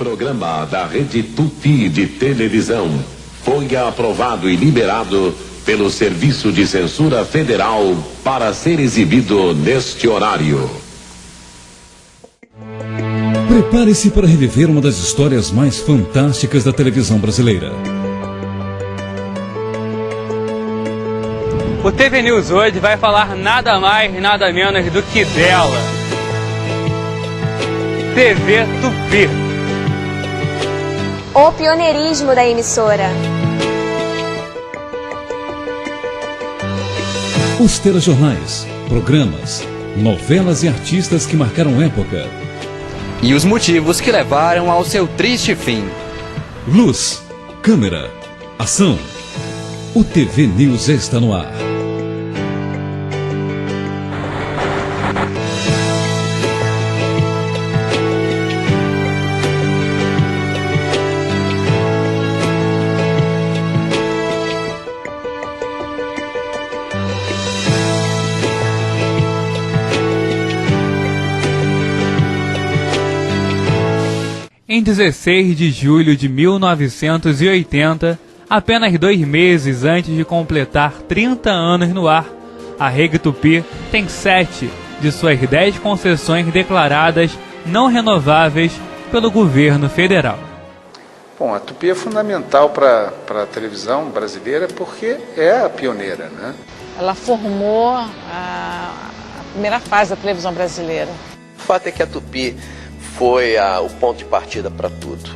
Programa da Rede Tupi de televisão foi aprovado e liberado pelo Serviço de Censura Federal para ser exibido neste horário. Prepare-se para reviver uma das histórias mais fantásticas da televisão brasileira. O TV News hoje vai falar nada mais, nada menos do que dela. TV Tupi. O pioneirismo da emissora. Os telejornais, programas, novelas e artistas que marcaram época. E os motivos que levaram ao seu triste fim. Luz, câmera, ação. O TV News está no ar. Em 16 de julho de 1980, apenas 2 meses antes de completar 30 anos no ar, a Rede Tupi tem 7 de suas 10 concessões declaradas não renováveis pelo governo federal. Bom, a Tupi é fundamental para a televisão brasileira porque é a pioneira, né? Ela formou a primeira fase da televisão brasileira. O fato é que a Tupi foi o ponto de partida para tudo.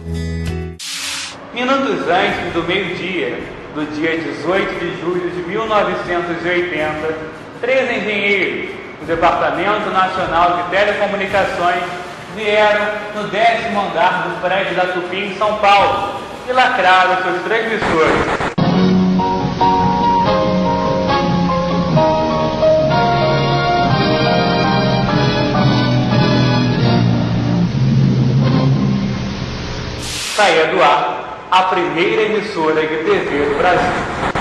Minutos antes do meio-dia, do dia 18 de julho de 1980, 3 engenheiros do Departamento Nacional de Telecomunicações vieram no 10º andar do prédio da Tupi em São Paulo e lacraram seus transmissores. Saía do ar a primeira emissora de TV do Brasil.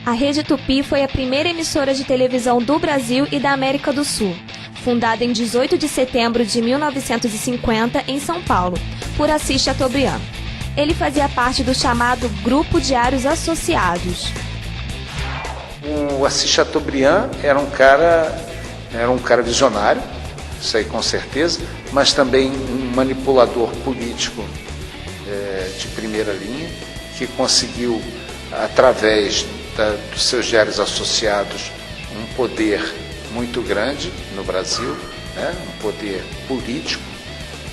A Rede Tupi foi a primeira emissora de televisão do Brasil e da América do Sul, fundada em 18 de setembro de 1950 em São Paulo, por Assis Chateaubriand. Ele fazia parte do chamado Grupo Diários Associados. O Assis Chateaubriand era um cara visionário, isso aí com certeza, mas também um manipulador político de primeira linha, que conseguiu, através dos seus diários associados, um poder muito grande no Brasil, né? Um poder político,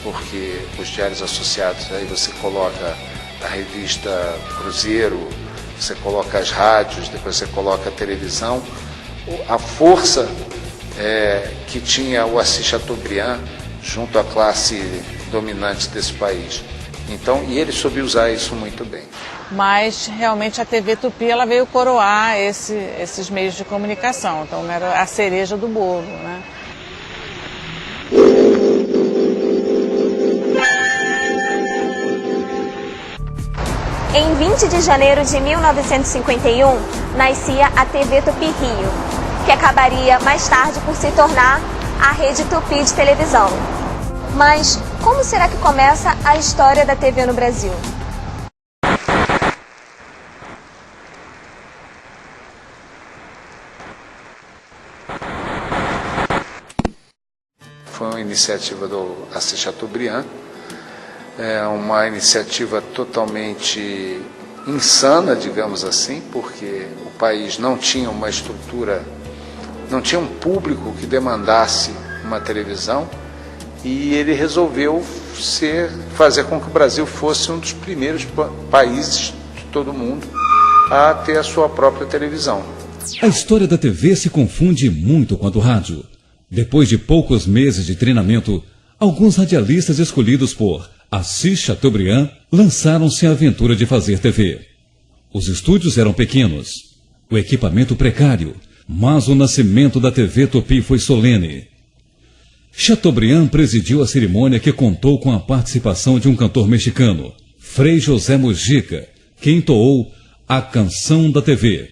porque os diários associados, aí você coloca a revista Cruzeiro, você coloca as rádios, depois você coloca a televisão, a força que tinha o Assis Chateaubriand junto à classe dominante desse país. Então, e ele soube usar isso muito bem. Mas realmente a TV Tupi ela veio coroar esses meios de comunicação, então era a cereja do bolo, né? Em 20 de janeiro de 1951, nascia a TV Tupi Rio, que acabaria mais tarde por se tornar a Rede Tupi de televisão. Mas como será que começa a história da TV no Brasil? Foi uma iniciativa do Assis Chateaubriand, uma iniciativa totalmente insana, digamos assim, porque o país não tinha uma estrutura, não tinha um público que demandasse uma televisão, e ele resolveu fazer com que o Brasil fosse um dos primeiros países de todo mundo a ter a sua própria televisão. A história da TV se confunde muito com a do rádio. Depois de poucos meses de treinamento, alguns radialistas escolhidos por Assis Chateaubriand lançaram-se à aventura de fazer TV. Os estúdios eram pequenos, o equipamento precário, mas o nascimento da TV Tupi foi solene. Chateaubriand presidiu a cerimônia, que contou com a participação de um cantor mexicano, Frei José Mujica, que entoou a Canção da TV.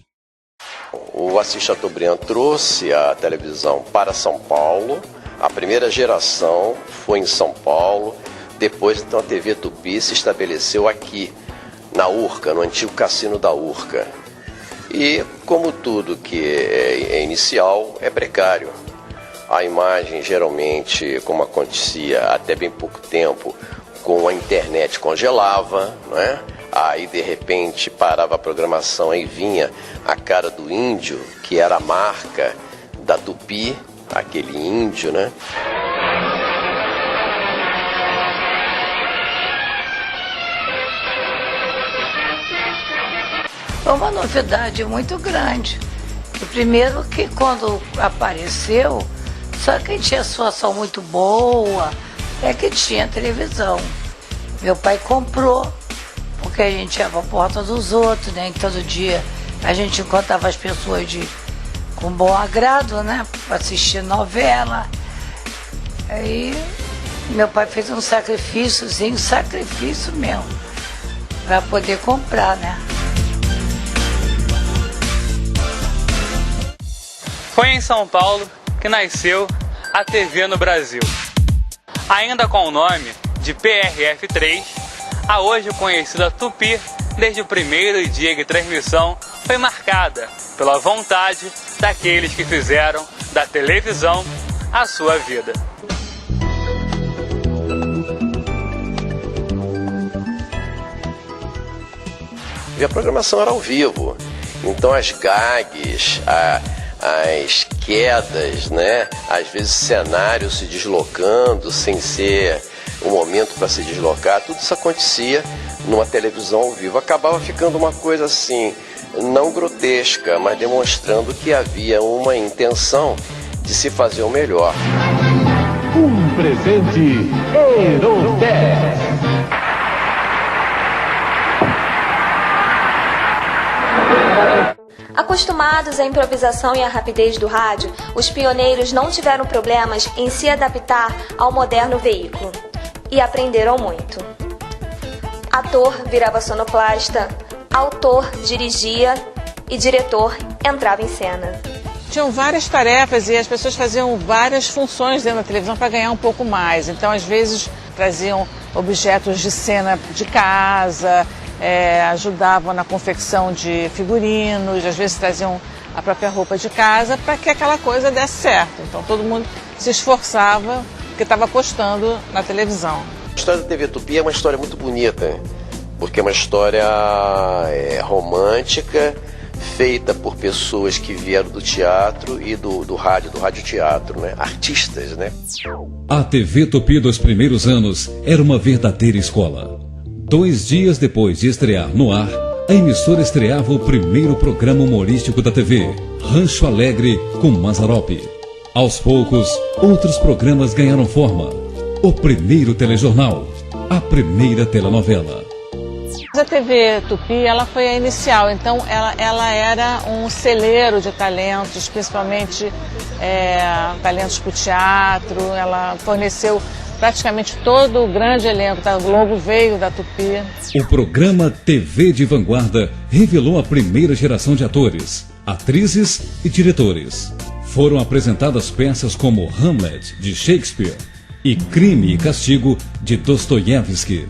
O Assis Chateaubriand trouxe a televisão para São Paulo. A primeira geração foi em São Paulo. Depois, então, a TV Tupi se estabeleceu aqui, na Urca, no antigo cassino da Urca. E, como tudo que é inicial, é precário. A imagem, geralmente, como acontecia até bem pouco tempo, com a internet congelava, não é? Aí, de repente, parava a programação e vinha a cara do índio, que era a marca da Tupi, aquele índio, né? Foi uma novidade muito grande. O primeiro que quando apareceu, só quem tinha situação muito boa é que tinha televisão. Meu pai comprou, porque a gente ia para a porta dos outros, né? E todo dia a gente encontrava as pessoas com bom agrado, né? Para assistir novela. Aí meu pai fez um sacrifíciozinho, sacrifício mesmo, para poder comprar, né? Foi em São Paulo que nasceu a TV no Brasil. Ainda com o nome de PRF3, a hoje conhecida Tupi, desde o primeiro dia de transmissão, foi marcada pela vontade daqueles que fizeram da televisão a sua vida. E a programação era ao vivo, então as gags, as quedas, né? Às vezes cenário se deslocando sem ser o momento para se deslocar, tudo isso acontecia numa televisão ao vivo. Acabava ficando uma coisa assim, não grotesca, mas demonstrando que havia uma intenção de se fazer o melhor. Um presente Aerotex. Acostumados à improvisação e à rapidez do rádio, os pioneiros não tiveram problemas em se adaptar ao moderno veículo e aprenderam muito. Ator virava sonoplasta, autor dirigia e diretor entrava em cena. Tinham várias tarefas e as pessoas faziam várias funções dentro da televisão para ganhar um pouco mais. Então, às vezes, traziam objetos de cena de casa, ajudavam na confecção de figurinos, às vezes traziam a própria roupa de casa para que aquela coisa desse certo. Então todo mundo se esforçava porque estava apostando na televisão. A história da TV Tupi é uma história muito bonita, porque é uma história romântica, feita por pessoas que vieram do teatro e do radioteatro, né? Artistas, né? A TV Tupi dos primeiros anos era uma verdadeira escola. 2 dias depois de estrear no ar, a emissora estreava o primeiro programa humorístico da TV, Rancho Alegre com Mazzaropi. Aos poucos, outros programas ganharam forma. O primeiro telejornal, a primeira telenovela. A TV Tupi, ela foi a inicial, então ela era um celeiro de talentos, principalmente talentos para o teatro. Ela forneceu praticamente todo o grande elenco da Globo veio da Tupi. O programa TV de Vanguarda revelou a primeira geração de atores, atrizes e diretores. Foram apresentadas peças como Hamlet, de Shakespeare, e Crime e Castigo, de Dostoiévski.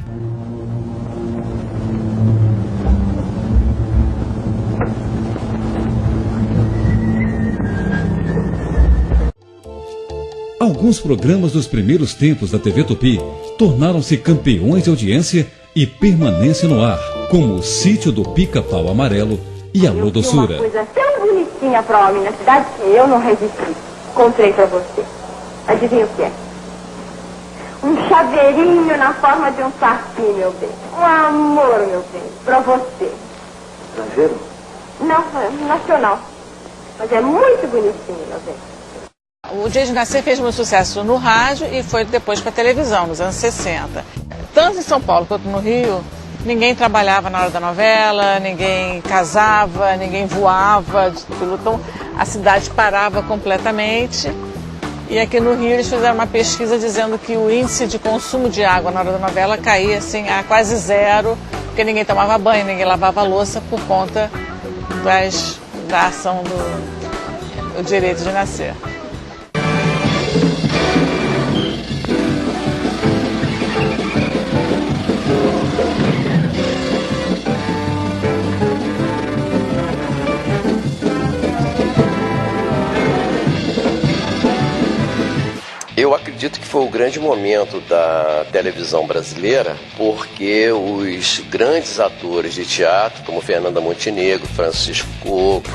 Alguns programas dos primeiros tempos da TV Tupi tornaram-se campeões de audiência e permanência no ar, como o Sítio do Pica-Pau Amarelo e Alô Doçura. Uma coisa tão bonitinha para homem na cidade que eu não resisti. Comprei para você. Adivinha o que é? Um chaveirinho na forma de um saci, meu bem. Um amor, meu bem, para você. Estrangeiro? Não, é nacional. Mas é muito bonitinho, meu bem. O Dia de Nascer fez muito sucesso no rádio e foi depois para a televisão, nos anos 60. Tanto em São Paulo quanto no Rio, ninguém trabalhava na hora da novela, ninguém casava, ninguém voava, então a cidade parava completamente. E aqui no Rio eles fizeram uma pesquisa dizendo que o índice de consumo de água na hora da novela caía assim, a quase zero, porque ninguém tomava banho, ninguém lavava a louça por conta da ação do Direito de Nascer. Eu acredito que foi o grande momento da televisão brasileira, porque os grandes atores de teatro, como Fernanda Montenegro, Francisco Coco,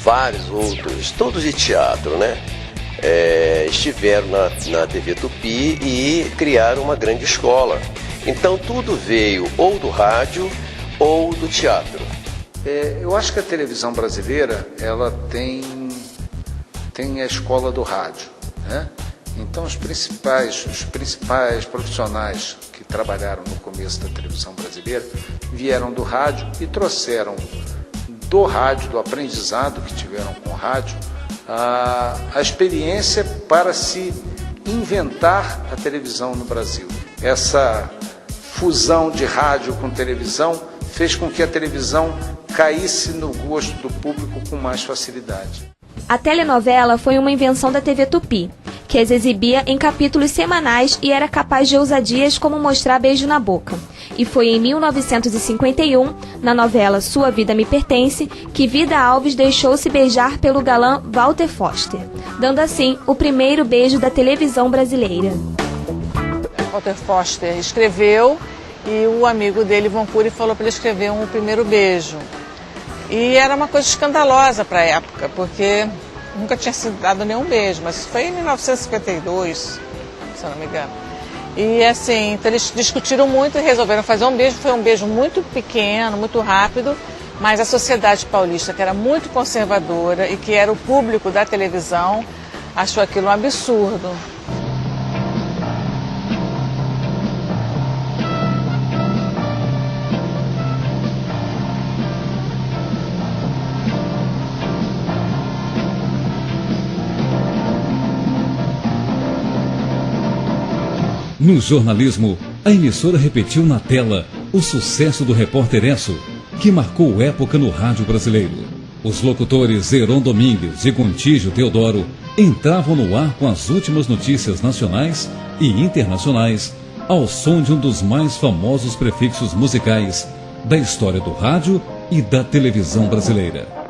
vários outros, todos de teatro, né? Estiveram na TV Tupi e criaram uma grande escola. Então tudo veio ou do rádio ou do teatro. Eu acho que a televisão brasileira, ela tem a escola do rádio, né? Então os principais profissionais que trabalharam no começo da televisão brasileira vieram do rádio e trouxeram do rádio, do aprendizado que tiveram com o rádio, a experiência para se inventar a televisão no Brasil. Essa fusão de rádio com televisão fez com que a televisão caísse no gosto do público com mais facilidade. A telenovela foi uma invenção da TV Tupi, que as exibia em capítulos semanais e era capaz de ousadias como mostrar beijo na boca. E foi em 1951, na novela Sua Vida Me Pertence, que Vida Alves deixou-se beijar pelo galã Walter Foster, dando assim o primeiro beijo da televisão brasileira. Walter Foster escreveu e o amigo dele, Von Cury, falou para ele escrever um primeiro beijo. E era uma coisa escandalosa para a época, porque nunca tinha sido dado nenhum beijo, mas isso foi em 1952, se eu não me engano. E assim, então eles discutiram muito e resolveram fazer um beijo. Foi um beijo muito pequeno, muito rápido, mas a sociedade paulista, que era muito conservadora e que era o público da televisão, achou aquilo um absurdo. No jornalismo, a emissora repetiu na tela o sucesso do Repórter Esso, que marcou época no rádio brasileiro. Os locutores Heron Domingues e Gontijo Teodoro entravam no ar com as últimas notícias nacionais e internacionais, ao som de um dos mais famosos prefixos musicais da história do rádio e da televisão brasileira.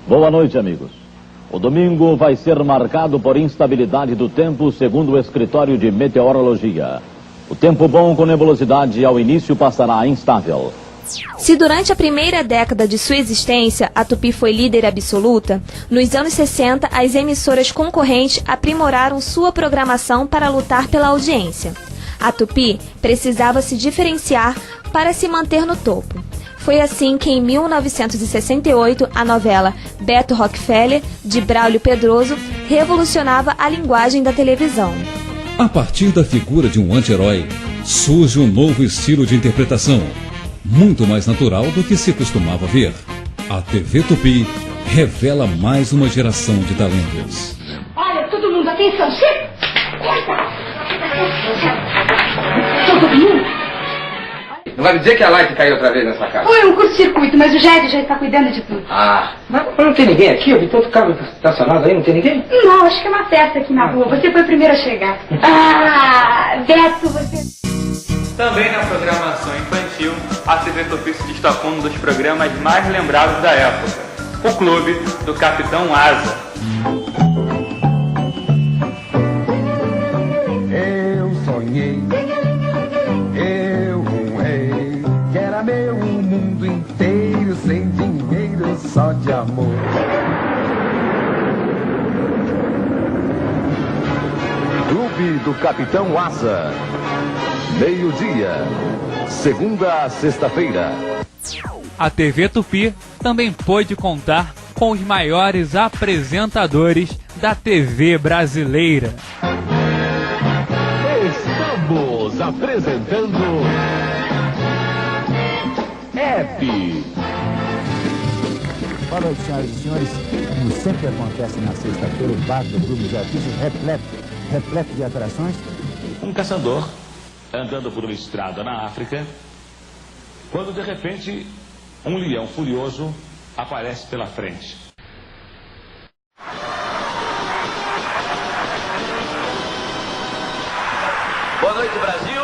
Boa noite, amigos. O domingo vai ser marcado por instabilidade do tempo, segundo o escritório de meteorologia. O tempo bom com nebulosidade ao início passará instável. Se durante a primeira década de sua existência a Tupi foi líder absoluta, nos anos 60 as emissoras concorrentes aprimoraram sua programação para lutar pela audiência. A Tupi precisava se diferenciar para se manter no topo. Foi assim que, em 1968, a novela Beto Rockefeller, de Braulio Pedroso, revolucionava a linguagem da televisão. A partir da figura de um anti-herói, surge um novo estilo de interpretação, muito mais natural do que se costumava ver. A TV Tupi revela mais uma geração de talentos. Olha, todo mundo, atenção, chega! Todo mundo? Não vai me dizer que a light caiu outra vez nessa casa? Foi um curto-circuito, mas o Jair já está cuidando de tudo. Ah, mas não tem ninguém aqui? Eu vi tanto carro estacionado aí, não tem ninguém? Não, acho que é uma festa aqui na rua. Você foi o primeiro a chegar. Ah, Beto, você... Também na programação infantil, a TV Tupi se destacou um dos programas mais lembrados da época, o Clube do Capitão Asa. Eu sonhei, que era meu mundo inteiro, sem dinheiro, só de amor. O Clube do Capitão Asa. Meio-dia, segunda a sexta-feira. A TV Tupi também pôde contar com os maiores apresentadores da TV brasileira. Estamos apresentando Happy. Boa noite, senhoras e senhores. Como sempre acontece na sexta-feira, o bar do grupo de artistas repleto de atrações. Um caçador andando por uma estrada na África, quando de repente um leão furioso aparece pela frente. Boa noite, Brasil!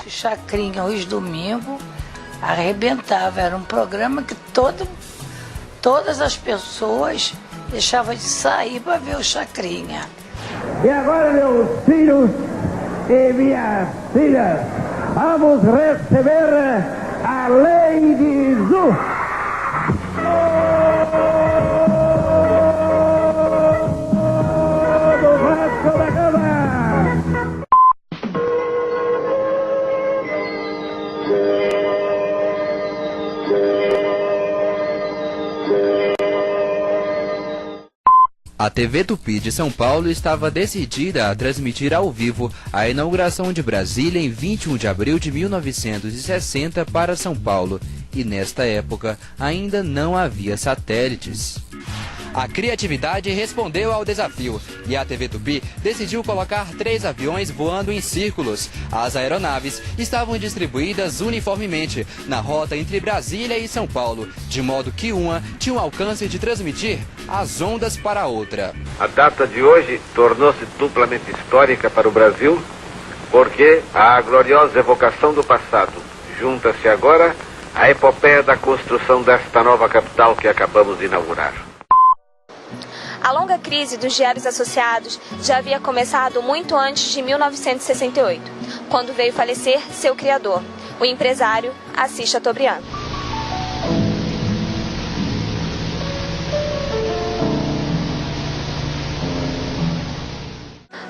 Chacrinha, os domingos, arrebentava. Era um programa que todas as pessoas deixavam de sair para ver o Chacrinha. E agora, meus filhos e minhas filhas, vamos receber a Lady Zu. Do Vasco da Gama. A TV Tupi de São Paulo estava decidida a transmitir ao vivo a inauguração de Brasília em 21 de abril de 1960 para São Paulo, e nesta época ainda não havia satélites. A criatividade respondeu ao desafio e a TV Tupi decidiu colocar 3 aviões voando em círculos. As aeronaves estavam distribuídas uniformemente na rota entre Brasília e São Paulo, de modo que uma tinha o alcance de transmitir as ondas para a outra. A data de hoje tornou-se duplamente histórica para o Brasil, porque à gloriosa evocação do passado junta-se agora a epopeia da construção desta nova capital que acabamos de inaugurar. A longa crise dos diários associados já havia começado muito antes de 1968, quando veio falecer seu criador, o empresário Assis Chateaubriand.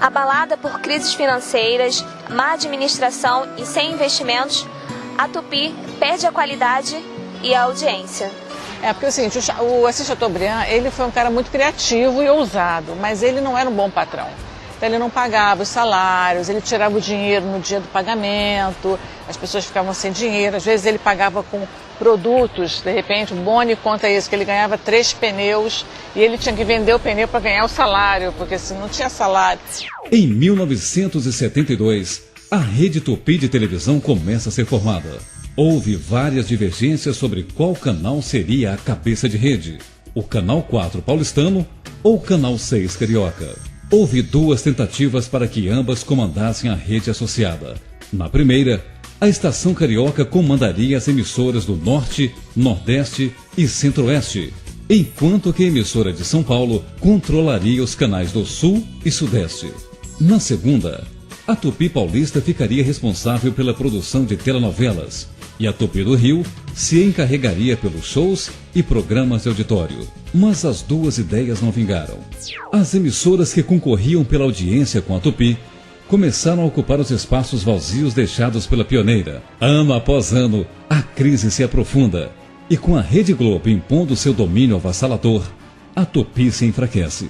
Abalada por crises financeiras, má administração e sem investimentos, a Tupi perde a qualidade e a audiência. Porque é o seguinte, o Assis Chateaubriand, ele foi um cara muito criativo e ousado, mas ele não era um bom patrão. Então ele não pagava os salários, ele tirava o dinheiro no dia do pagamento, as pessoas ficavam sem dinheiro, às vezes ele pagava com produtos, de repente o Boni conta isso, que ele ganhava 3 pneus e ele tinha que vender o pneu para ganhar o salário, porque assim, não tinha salário. Em 1972, a Rede Tupi de televisão começa a ser formada. Houve várias divergências sobre qual canal seria a cabeça de rede, o Canal 4 paulistano ou o Canal 6 carioca. Houve 2 tentativas para que ambas comandassem a rede associada. Na primeira, a estação carioca comandaria as emissoras do Norte, Nordeste e Centro-Oeste, enquanto que a emissora de São Paulo controlaria os canais do Sul e Sudeste. Na segunda, a Tupi paulista ficaria responsável pela produção de telenovelas, e a Tupi do Rio se encarregaria pelos shows e programas de auditório. Mas as 2 ideias não vingaram. As emissoras que concorriam pela audiência com a Tupi começaram a ocupar os espaços vazios deixados pela pioneira. Ano após ano, a crise se aprofunda, e com a Rede Globo impondo seu domínio avassalador, a Tupi se enfraquece.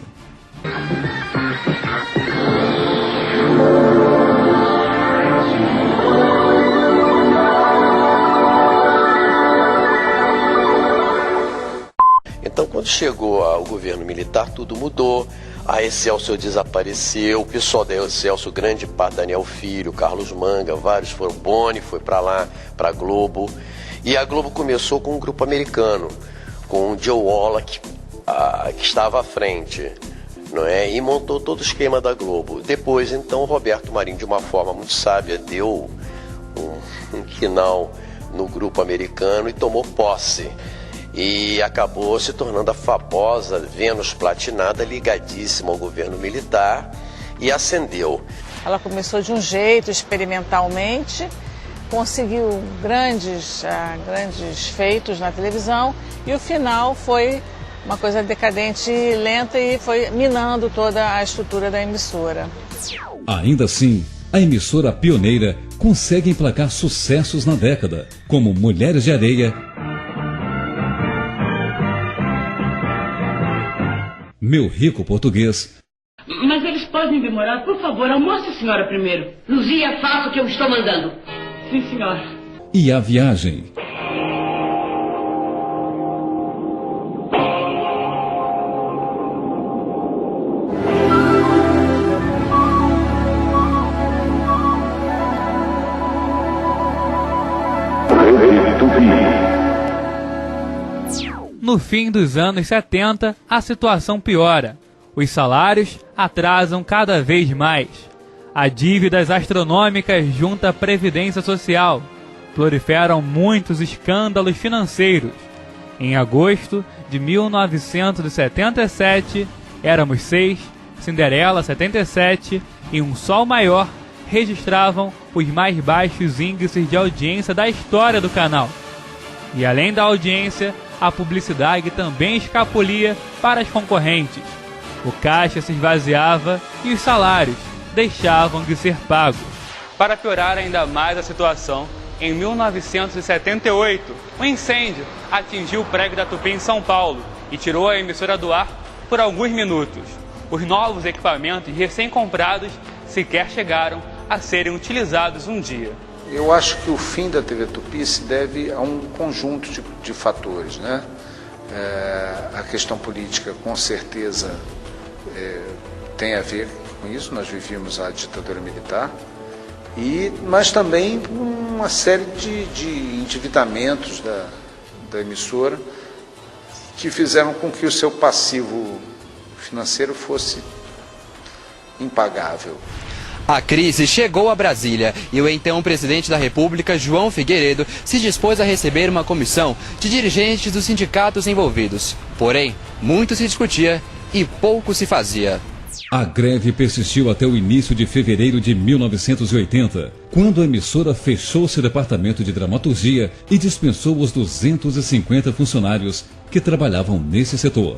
Então, quando chegou ao governo militar, tudo mudou. A Excelsior desapareceu, o pessoal da Excelsior, grande parte, Daniel Filho, Carlos Manga, vários foram, Boni foi para lá, para a Globo. E a Globo começou com um grupo americano, com o Joe Wallach, que estava à frente, não é? E montou todo o esquema da Globo. Depois, então, o Roberto Marinho, de uma forma muito sábia, deu um quinal no grupo americano e tomou posse. E acabou se tornando a famosa Vênus Platinada, ligadíssima ao governo militar, e ascendeu. Ela começou de um jeito, experimentalmente, conseguiu grandes feitos na televisão, e o final foi uma coisa decadente e lenta, e foi minando toda a estrutura da emissora. Ainda assim, a emissora pioneira consegue emplacar sucessos na década, como Mulheres de Areia, Meu Rico Português. Mas eles podem demorar, por favor, almoce a senhora primeiro. Luzia, faça o que eu estou mandando. Sim, senhora. E A Viagem. No fim dos anos 70, a situação piora. Os salários atrasam cada vez mais. Há dívidas astronômicas junto à Previdência Social. Proliferam muitos escândalos financeiros. Em agosto de 1977, Éramos 6, Cinderela 77 e Um Sol Maior registravam os mais baixos índices de audiência da história do canal. E além da audiência, a publicidade também escapulia para as concorrentes. O caixa se esvaziava e os salários deixavam de ser pagos. Para piorar ainda mais a situação, em 1978, um incêndio atingiu o prédio da Tupi em São Paulo e tirou a emissora do ar por alguns minutos. Os novos equipamentos recém-comprados sequer chegaram a serem utilizados um dia. Eu acho que o fim da TV Tupi se deve a um conjunto de fatores, né? A questão política, com certeza, tem a ver com isso. Nós vivíamos a ditadura militar, mas também uma série de endividamentos da emissora que fizeram com que o seu passivo financeiro fosse impagável. A crise chegou a Brasília e o então presidente da República, João Figueiredo, se dispôs a receber uma comissão de dirigentes dos sindicatos envolvidos. Porém, muito se discutia e pouco se fazia. A greve persistiu até o início de fevereiro de 1980, quando a emissora fechou seu departamento de dramaturgia e dispensou os 250 funcionários que trabalhavam nesse setor.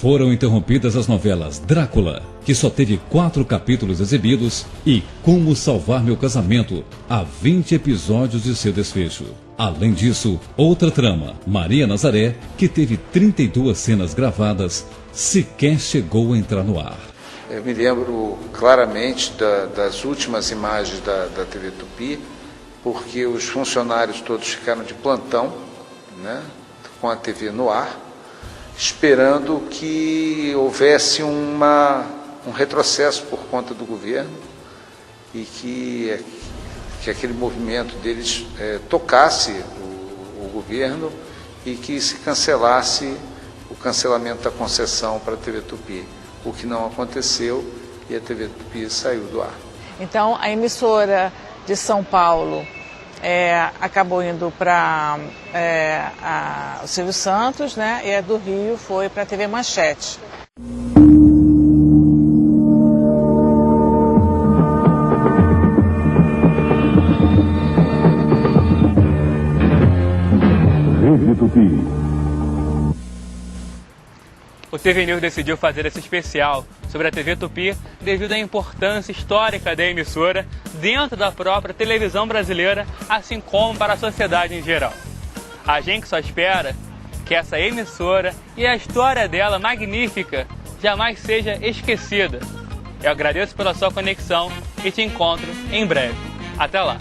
Foram interrompidas as novelas Drácula, que só teve 4 capítulos exibidos, e Como Salvar Meu Casamento, a 20 episódios de seu desfecho. Além disso, outra trama, Maria Nazaré, que teve 32 cenas gravadas, sequer chegou a entrar no ar. Eu me lembro claramente das últimas imagens da TV Tupi, porque os funcionários todos ficaram de plantão, né, com a TV no ar, esperando que houvesse um retrocesso por conta do governo e que aquele movimento deles tocasse o governo e que se cancelasse o cancelamento da concessão para a TV Tupi, o que não aconteceu e a TV Tupi saiu do ar. Então, a emissora de São Paulo acabou indo para o Silvio Santos, né? E a do Rio foi para a TV Manchete. Rede Tupi. O TV News decidiu fazer esse especial sobre a TV Tupi devido à importância histórica da emissora dentro da própria televisão brasileira, assim como para a sociedade em geral. A gente só espera que essa emissora e a história dela magnífica jamais seja esquecida. Eu agradeço pela sua conexão e te encontro em breve. Até lá!